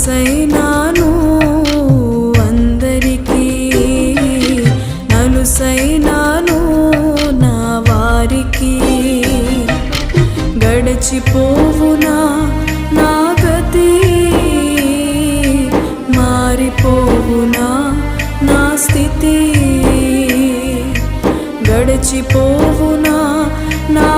అలుసైనాను అందరికీ, నలుసైనాను నా వారికి. గడిచిపోవునా నా గతి, మారిపోవునా నా స్థితి. గడిచిపోవునా నా